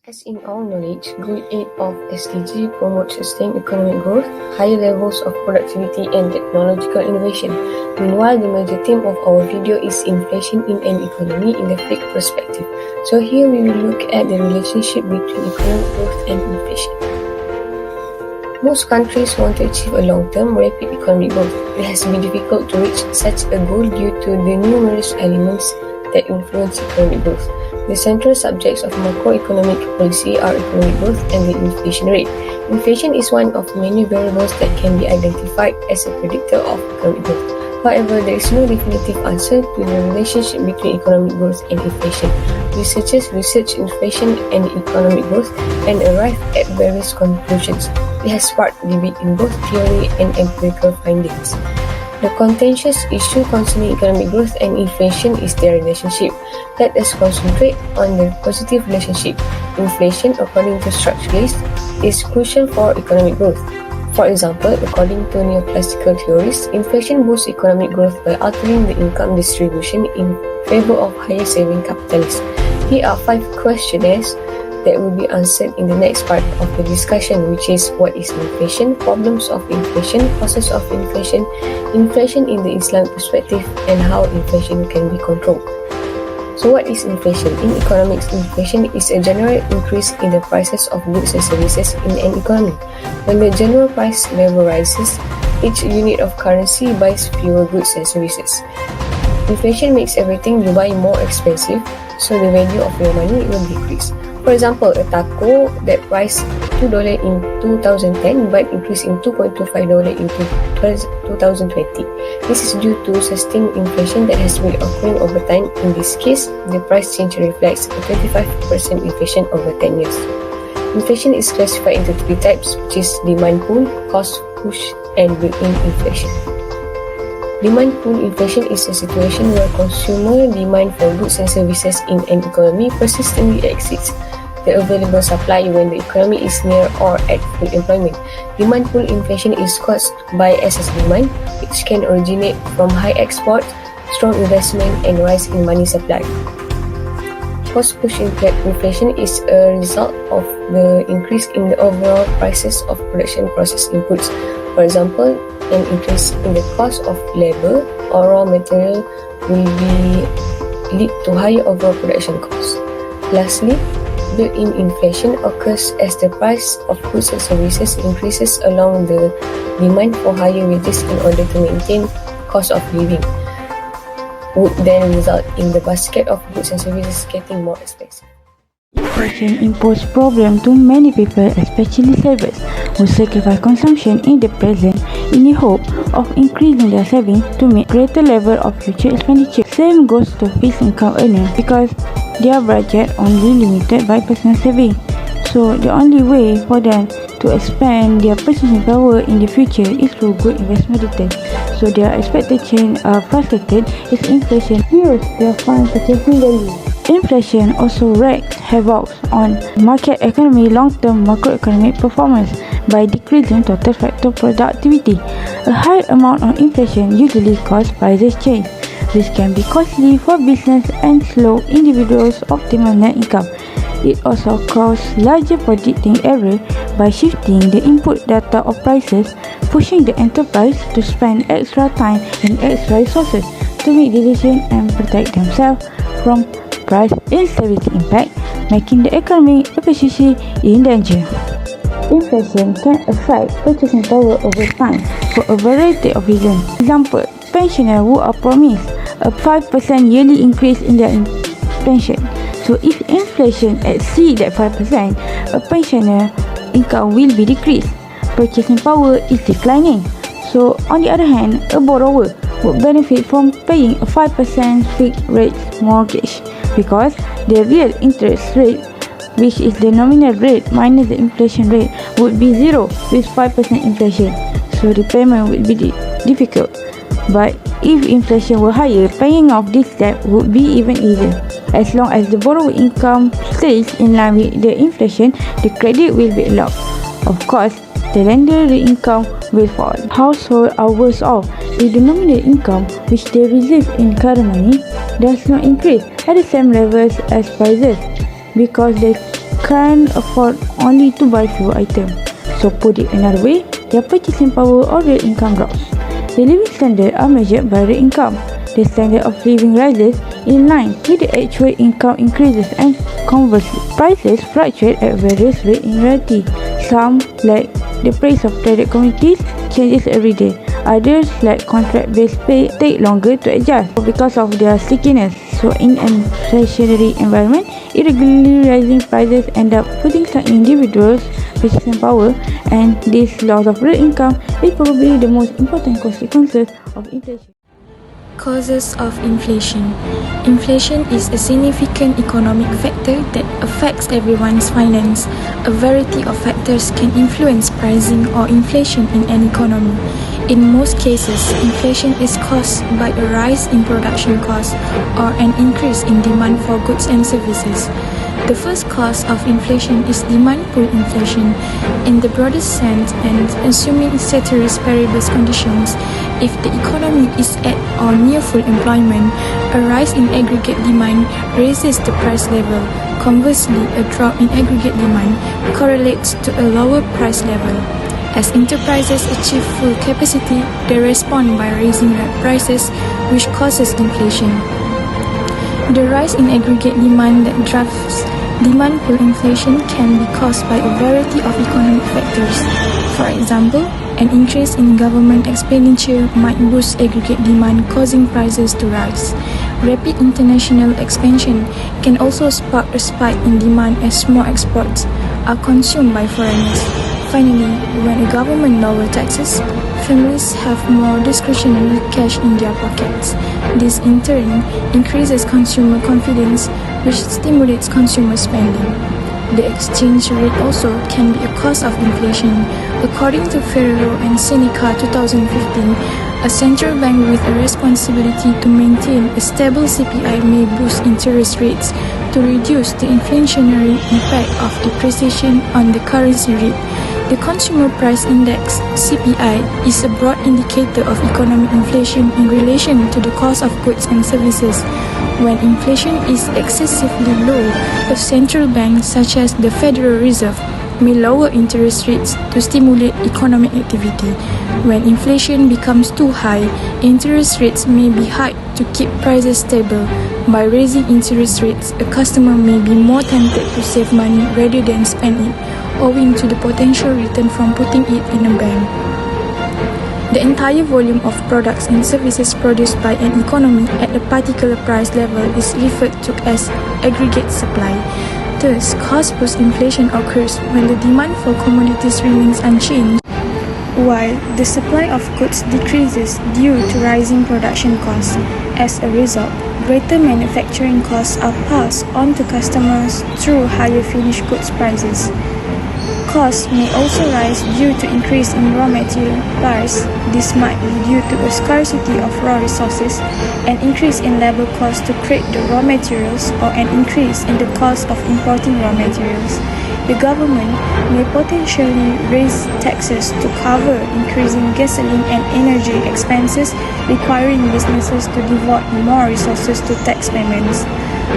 As in all knowledge, Goal 8 of SDG promotes sustained economic growth, higher levels of productivity and technological innovation. Meanwhile, the major theme of our video is inflation in an economy in the fake perspective. So here we will look at the relationship between economic growth and inflation. Most countries want to achieve a long-term, rapid economic growth. It has been difficult to reach such a goal due to the numerous elements that influence economic growth. The central subjects of macroeconomic policy are economic growth and the inflation rate. Inflation is one of many variables that can be identified as a predictor of economic growth. However, there is no definitive answer to the relationship between economic growth and inflation. Researchers research inflation and economic growth and arrive at various conclusions. It has sparked debate in both theory and empirical findings. The contentious issue concerning economic growth and inflation is their relationship. Let us concentrate on the positive relationship. Inflation, according to structuralists, is crucial for economic growth. For example, according to neoclassical theories, inflation boosts economic growth by altering the income distribution in favor of higher saving capitalists. Here are 5 questionnaires that will be answered in the next part of the discussion, which is what is inflation, problems of inflation, causes of inflation, inflation in the Islamic perspective, and how inflation can be controlled. So what is inflation? In economics, inflation is a general increase in the prices of goods and services in an economy. When the general price level rises, each unit of currency buys fewer goods and services. Inflation makes everything you buy more expensive, so the value of your money will decrease. For example, a taco that priced $2 in 2010 but increased in $2.25 in 2020. This is due to sustained inflation that has been occurring over time. In this case, the price change reflects a 25% inflation over 10 years. Inflation is classified into 3 types, which is demand pull, cost push, and built-in inflation. Demand pull inflation is a situation where consumer demand for goods and services in an economy persistently exceeds the available supply when the economy is near or at full employment. Demand pull inflation is caused by excess demand, which can originate from high export, strong investment, and rise in money supply. Cost push inflation is a result of the increase in the overall prices of production process inputs. For example, an increase in the cost of labor or raw material will lead to higher overall production costs. Lastly, built-in inflation occurs as the price of goods and services increases along the demand for higher wages in order to maintain cost of living, would then result in the basket of goods and services getting more expensive. Inflation imposes problems to many people, especially savers, who sacrifice consumption in the present in the hope of increasing their savings to meet greater level of future expenditure. Same goes to fixed income earners because their budget only limited by personal savings. So the only way for them to expand their purchasing power in the future is through good investment returns. So their expectations are frustrated as inflation reduces their fund purchasing value. Inflation also wreaks havoc on market economy long-term macroeconomic performance by decreasing total factor productivity. A high amount of inflation usually causes prices change. This can be costly for business and slow individuals optimal net income. It also causes larger predicting error by shifting the input data of prices, pushing the enterprise to spend extra time and extra resources to make decisions and protect themselves from price instability impact, making the economic efficiency in danger. Inflation can affect purchasing power over time for a variety of reasons. Example, pensioners who are promised a 5% yearly increase in their pension. So if inflation exceeds that 5%, a pensioner income will be decreased. Purchasing power is declining. So on the other hand, a borrower would benefit from paying a 5% fixed rate mortgage because the real interest rate, which is the nominal rate minus the inflation rate, would be 0 with 5% inflation. So the payment would be difficult. But if inflation were higher, paying off this debt would be even easier. As long as the borrower income stays in line with the inflation, the credit will be allowed. Of course, the lender income will fall. Households are worse off if the nominal income which they receive in current money does not increase at the same levels as prices, because the can't afford only to buy few items. So put it another way, their purchasing power or real income drops. The living standards are measured by real income. The standard of living rises in line with the actual income increases, and conversely, prices fluctuate at various rates in reality. Some, like the price of traded commodities, changes every day. Others, like contract-based pay, take longer to adjust because of their stickiness. So in an inflationary environment, irregularly rising prices end up putting some individuals' purchasing power, and this loss of real income is probably the most important consequences of inflation. Causes of inflation. Inflation is a significant economic factor that affects everyone's finance. A variety of factors can influence pricing or inflation in an economy. In most cases, inflation is caused by a rise in production costs or an increase in demand for goods and services. The first cause of inflation is demand pull inflation. In the broadest sense, and assuming ceteris paribus conditions, if the economy is at or near full employment, a rise in aggregate demand raises the price level. Conversely, a drop in aggregate demand correlates to a lower price level. As enterprises achieve full capacity, they respond by raising their prices, which causes inflation. The rise in aggregate demand that drives demand pull inflation can be caused by a variety of economic factors. For example, an increase in government expenditure might boost aggregate demand, causing prices to rise. Rapid international expansion can also spark a spike in demand as more exports are consumed by foreigners. Finally, when a government lowers taxes, families have more discretionary cash in their pockets. This in turn increases consumer confidence, which stimulates consumer spending. The exchange rate also can be a cause of inflation. According to Ferrero and Seneca 2015, a central bank with a responsibility to maintain a stable CPI may boost interest rates to reduce the inflationary impact of depreciation on the currency rate. The Consumer Price Index (CPI) is a broad indicator of economic inflation in relation to the cost of goods and services. When inflation is excessively low, a central bank such as the Federal Reserve may lower interest rates to stimulate economic activity. When inflation becomes too high, interest rates may be hiked to keep prices stable. By raising interest rates, a customer may be more tempted to save money rather than spend it, owing to the potential return from putting it in a bank. The entire volume of products and services produced by an economy at a particular price level is referred to as aggregate supply. Thus, cost-push inflation occurs when the demand for commodities remains unchanged, while the supply of goods decreases due to rising production costs. As a result, greater manufacturing costs are passed on to customers through higher finished goods prices. Costs may also rise due to increase in raw material price. This might be due to a scarcity of raw resources, an increase in labor costs to create the raw materials, or an increase in the cost of importing raw materials. The government may potentially raise taxes to cover increasing gasoline and energy expenses, requiring businesses to devote more resources to tax payments.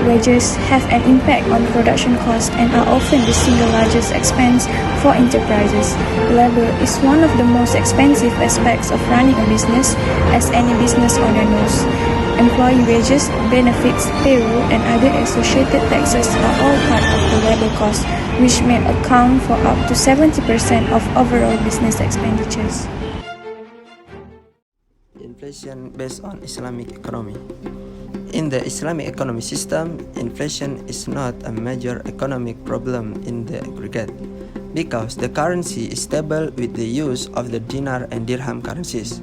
Wages have an impact on production costs and are often the single largest expense for enterprises. Labor is one of the most expensive aspects of running a business, as any business owner knows. Employee wages, benefits, payroll, and other associated taxes are all part of the labor cost, which may account for up to 70% of overall business expenditures. Inflation based on Islamic economy. In the Islamic economic system, inflation is not a major economic problem in the aggregate because the currency is stable with the use of the dinar and dirham currencies.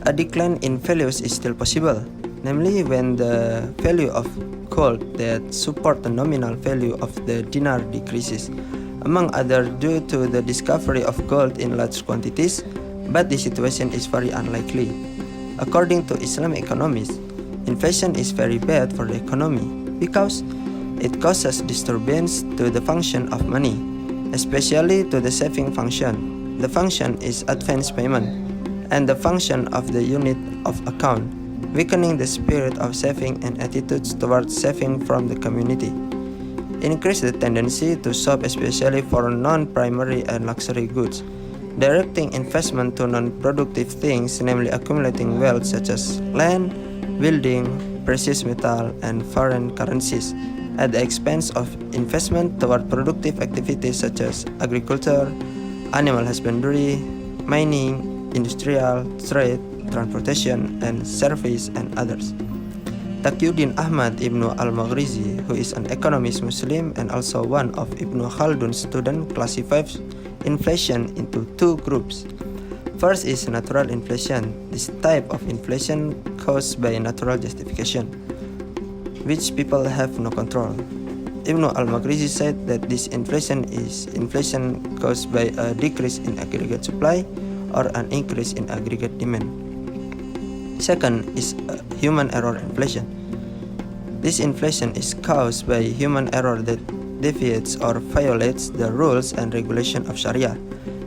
A decline in values is still possible, namely when the value of gold that support the nominal value of the dinar decreases, among others due to the discovery of gold in large quantities, but the situation is very unlikely. According to Islamic economists, inflation is very bad for the economy because it causes disturbance to the function of money, especially to the saving function. The function is advance payment, and the function of the unit of account, weakening the spirit of saving and attitudes towards saving from the community. increase the tendency to shop especially for non-primary and luxury goods, directing investment to non-productive things, namely accumulating wealth such as land, building, precious metal, and foreign currencies, at the expense of investment toward productive activities such as agriculture, animal husbandry, mining, industrial, trade, transportation, and service, and others. Taqiyuddin Ahmad Ibnu al-Maghrizi, who is an economist Muslim and also one of Ibnu Khaldun's students, classifies inflation into two groups. First is natural inflation. This type of inflation caused by natural justification, which people have no control. Ibnu al-Maghrizi said that this inflation is inflation caused by a decrease in aggregate supply or an increase in aggregate demand. Second is human error inflation. This inflation is caused by human error that deviates or violates the rules and regulation of Sharia.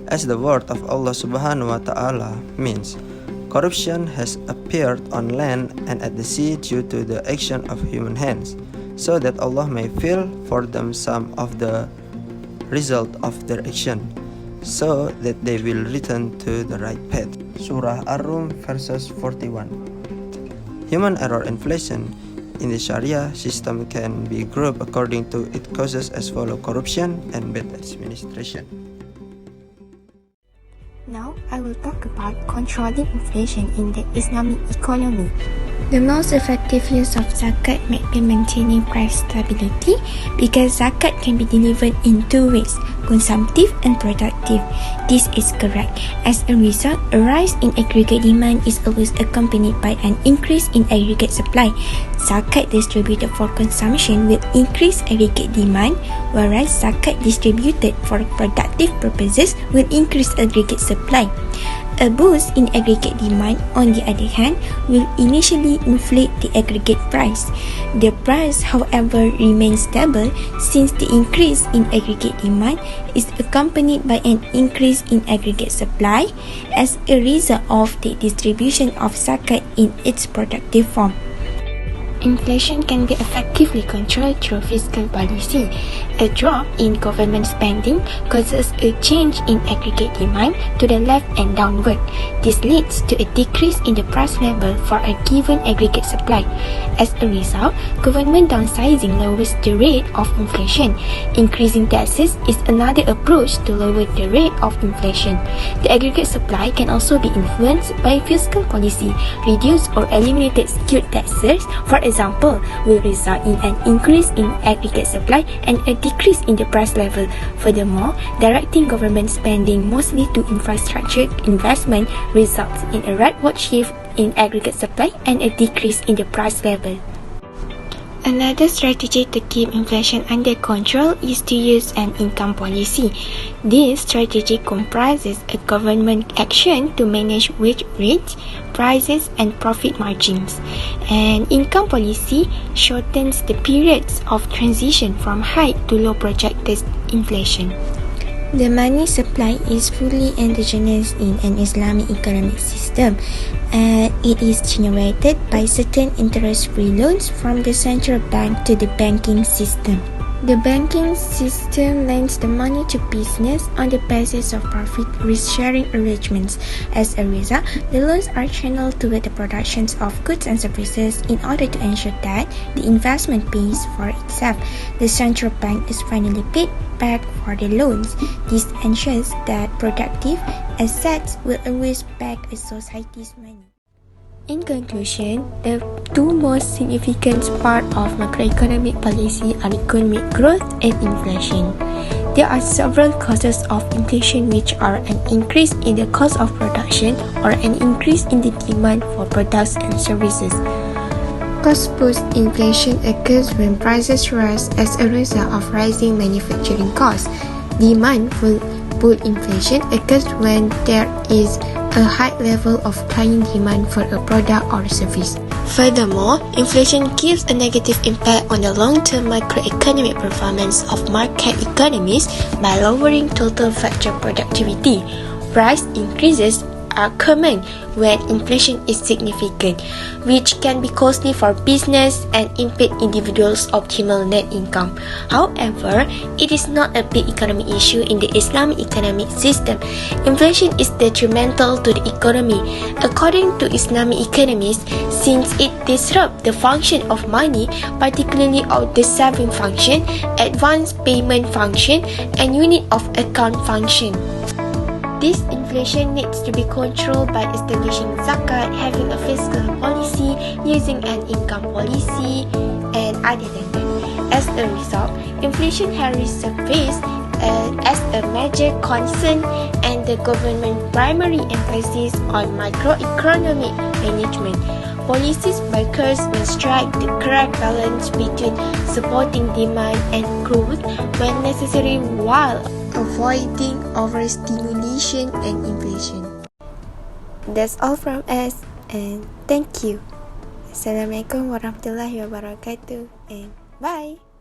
As the word of Allah subhanahu wa ta'ala means, corruption has appeared on land and at the sea due to the action of human hands, so that Allah may feel for them some of the result of their action, so that they will return to the right path. Surah Ar-Rum verses 41. Human error inflation in the Sharia system can be grouped according to its causes as follow: corruption and bad administration. Now, I will talk about controlling inflation in the Islamic economy. The most effective use of zakat may be maintaining price stability because zakat can be delivered in two ways, consumptive and productive. This is correct. As a result, a rise in aggregate demand is always accompanied by an increase in aggregate supply. Zakat distributed for consumption will increase aggregate demand, whereas zakat distributed for productive purposes will increase aggregate supply. A boost in aggregate demand, on the other hand, will initially inflate the aggregate price. The price, however, remains stable since the increase in aggregate demand is accompanied by an increase in aggregate supply as a result of the distribution of zakat in its productive form. Inflation can be effectively controlled through fiscal policy. A drop in government spending causes a change in aggregate demand to the left and downward. This leads to a decrease in the price level for a given aggregate supply. As a result, government downsizing lowers the rate of inflation. Increasing taxes is another approach to lower the rate of inflation. The aggregate supply can also be influenced by fiscal policy. Reduced or eliminated skewed taxes, for example, will result in an increase in aggregate supply and a decrease in the price level. Furthermore, directing government spending mostly to infrastructure investment results in a rightward shift in aggregate supply and a decrease in the price level. Another strategy to keep inflation under control is to use an income policy. This strategy comprises a government action to manage wage rates, prices, and profit margins. An income policy shortens the periods of transition from high to low projected inflation. The money supply is fully endogenous in an Islamic economic system, and it is generated by certain interest-free loans from the central bank to the banking system. The banking system lends the money to business on the basis of profit risk-sharing arrangements. As a result, the loans are channeled toward the production of goods and services in order to ensure that the investment pays for itself. The central bank is finally paid back for the loans. This ensures that productive assets will always back a society's money. In conclusion, the two most significant parts of macroeconomic policy are economic growth and inflation. There are several causes of inflation, which are an increase in the cost of production or an increase in the demand for products and services. Cost boost inflation occurs when prices rise as a result of rising manufacturing costs. Demand pull inflation occurs when there is a high level of client demand for a product or service. Furthermore, inflation gives a negative impact on the long-term macroeconomic performance of market economies by lowering total factor productivity. Price increases are common when inflation is significant, which can be costly for business and impede individuals' optimal net income. However, it is not a big economic issue in the Islamic economic system. Inflation is detrimental to the economy. According to Islamic economists, since it disrupts the function of money, particularly of the saving function, advance payment function, and unit of account function. This inflation needs to be controlled by establishing zakat, having a fiscal policy, using an income policy, and other than that. As a result, inflation has resurfaced as a major concern, and the government primary emphasis on macroeconomic management. Policies makers must strike the correct balance between supporting demand and growth when necessary while avoiding overstimulation and inflation. That's all from us, and thank you. Assalamualaikum warahmatullahi wabarakatuh, and bye.